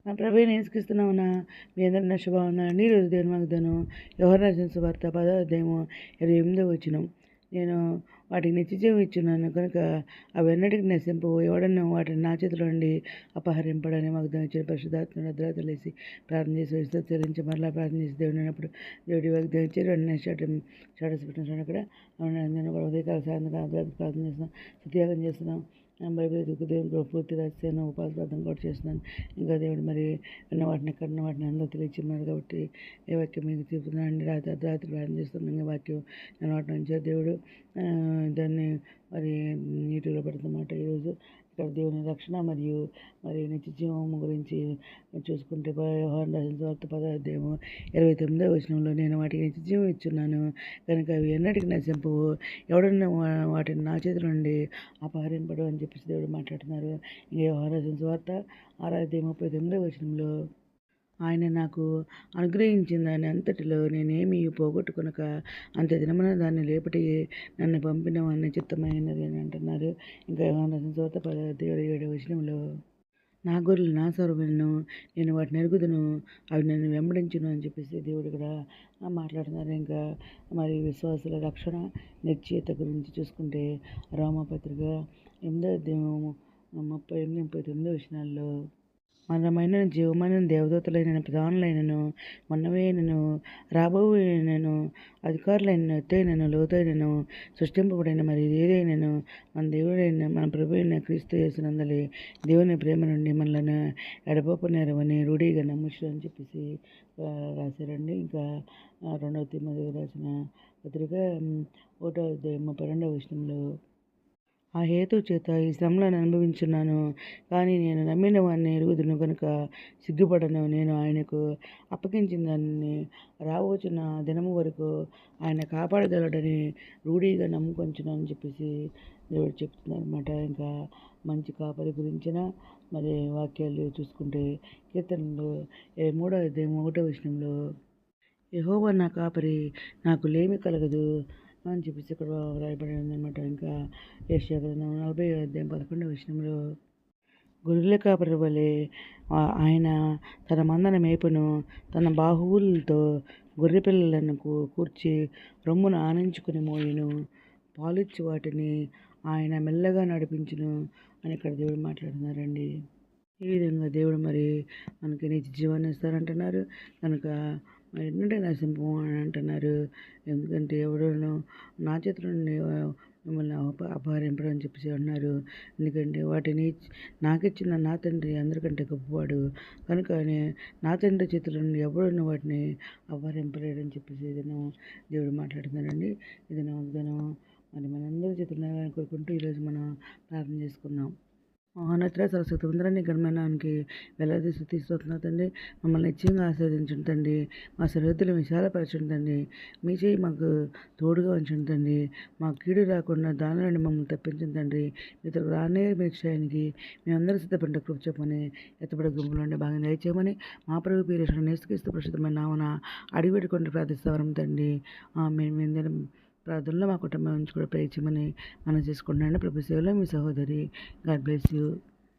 నా ప్రభువైన యేసుక్రీస్తునామమున మీ అందరిని శుభవందనాలు. ఈరోజు దేవుని వాగ్దానం యోహాను రాసిన సువార్త 10వ అధ్యాయము 28వ వచనం. నేను వాటికి నిత్యజీవం ఇచ్చున్నాను కనుక అవెన్నటికి నశింపవు, ఎవడన్నా వాటిని నా చేతిలో నుండి అపహరింపడని వాగ్దానం ఇచ్చిన పరిశుద్ధాత్మ అర్ధరాత్రులు లేసి ప్రార్థన చేసి విశ్వాస చెల్లించి మరలా ప్రార్థన చేసి దేవుడు అన్నప్పుడు దేవుడి వాగ్దానం ఇచ్చి వెంటనే స్టేటస్ పెట్టిన అక్కడ నేను ఉదయకాల సాయంత్రం అర్ధరాత్రి ప్రార్థన చేస్తున్నాను, స్తుతియాగం చేస్తున్నాం. బైబిల్ దేవుడు పూర్తి రాశాను, ఉపాస ప్రార్థన కూడా చేస్తున్నాను. ఇంకా దేవుడు మరి విన్న వాటిని కన్న వాటిని అందరూ తెలియచున్నారు కాబట్టి ఏ వాక్యం మీకు చెప్తున్నానండి. రాత్రి ప్రార్థన చేస్తున్నాను. వాక్యం నేను వాటి నుంచి దేవుడు దాన్ని మరి నీటిలో పెడుతున్నమాట. ఈరోజు ఇక్కడ దేవుని రక్షణ మరియు నిత్య జీవం గురించి చూసుకుంటే యోహాను రాసిన సువార్త 10వ అధ్యాయము 29వ వచనంలో నేను వాటికి నిత్య జీవం ఇచ్చున్నాను కనుక అవి ఎన్నటికి నశింపవు, ఎవడన్నా వాటిని నా చేతుల నుండి అపహరింపడు అని చెప్పేసి దేవుడు మాట్లాడుతున్నారు. ఇంకా యోహాను రాసిన సువార్త 6వ అధ్యాయం 39వ వచనంలో ఆయన నాకు అనుగ్రహించిన దాని అంతటిలో నేనేమి పోగొట్టుకొనక అంత దినమున దాన్ని లేపటి నన్ను పంపిన వాడిని చిత్తమైనది అని అంటున్నారు. ఇంకా యోహాను రాసిన సువార్త 10వ అధ్యాయం 27వ వచనంలో నా గొర్రెలు నా స్వరములను నేను వాటిని ఎరుగుదును, అవి నన్ను వెంబడించును అని చెప్పేసి దేవుడు కూడా మాట్లాడుతున్నారు. ఇంకా మరి విశ్వాసుల రక్షణ నిశ్చయిత గురించి చూసుకుంటే రోమాపత్రిక 8వ అధ్యాయం 38-39 వచనాల్లో మనమైన జీవమైన దేవదూతలైన ప్రధానులైనను మొన్నవైనను రాబోయేనను అధికారులైన ఎత్తైనను లోతైనను సృష్టింపబడిన మరి ఏదైనాను మన దేవుడైన మన ప్రభు అయిన క్రీస్తు యేసునందలి దేవుని ప్రేమ నుండి మనలను ఎడబాపనేరవని రూఢిగా నమ్ముచ్చు అని చెప్పేసి రాశారండి. ఇంకా 2వ తిమోతికి రాసిన పత్రిక 1వ అధ్యాయం 32వ వచనంలో ఆ హేతు చేత ఈ శ్రమలను అనుభవించున్నాను, కానీ నేను నమ్మిన వాడిని ఎరుగుదును కనుక సిగ్గుపడను. నేను ఆయనకు అప్పగించిన దాన్ని రావచ్చున్న దినము వరకు ఆయన కాపాడగలడని రూఢిగా నమ్ముకొంచును అని చెప్పేసి దేవుడు చెప్తున్నారు అనమాట. ఇంకా మంచి కాపరి గురించిన మరి వాక్యాలు చూసుకుంటే కీర్తనలు 3వ అధ్యాయం 1వ వచనంలో యెహోవా నా కాపరి, నాకు లేమి కలగదు అని చెప్పేసి ఇక్కడ రాయబడి ఉందన్నమాట. ఇంకా యెషయా గ్రంథం 40వ అధ్యాయం 11వ వచనంలో గొర్రెల కాపరి వలె ఆయన తన మందను మేపును, తన బాహువులతో గొర్రె పిల్లలను కూర్చి రొమ్మును ఆనించుకుని మోయును, పాలిచ్చి వాటిని ఆయన మెల్లగా నడిపించును అని ఇక్కడ దేవుడు మాట్లాడుతున్నారండి. ఈ విధంగా దేవుడు మరి మనకి నిత్య జీవాన్ని ఇస్తారంటున్నారు కనుక మరి ఎన్నటి నశింపు అని అంటున్నారు. ఎందుకంటే ఎవడను నా చేతుల నుండి మిమ్మల్ని అపహరింపడం అని చెప్పేసి అన్నారు. ఎందుకంటే వాటిని నాకిచ్చిన నా తండ్రి అందరికంటే గొప్పవాడు కనుక నా తండ్రి చేతుల నుండి ఎవడన్నా వాటిని అపహరింపలేడని చెప్పేసి ఏదైనా దేవుడు మాట్లాడుతున్నారండి. ఇది నా వాగ్దానం మరి మనందరి చేతుల్లో కోరుకుంటూ ఈరోజు మనం ప్రార్థన చేసుకుందాం. మహోన్నత సరస్వతి ఉందరని గణమానానికి వేలాది స్తుతిస్తున్నా తండ్రి. మమ్మల్ని నిశ్చయంగా ఆస్వాదించండి తండ్రి. మా సరిహద్దులు విశాలపరచండి తండ్రి. మీ చేయి మాకు తోడుగా ఉంచండి తండ్రి. మా కీడు రాకుండా దాని నుండి మమ్మల్ని తప్పించండి తండ్రి. మీతో రానే మీ క్షయానికి మేమందరూ సిద్ధపడ్డ కృప చెప్పమని ఎత్తబడే గుంపులో ఉండే భాగం దయచేయమని మా ప్రభు పేరు యేసుక్రీస్తు ప్రసిద్ధమైన నామమున అడిగి పెట్టుకుంటూ ప్రార్థిస్తాం తండ్రి. మేము ప్రార్థనలో మా కుటుంబం నుంచి కూడా ప్రేక్షమని మనం చేసుకుంటున్నాను. ప్రభు సేవలో మీ సహోదరి. God bless you.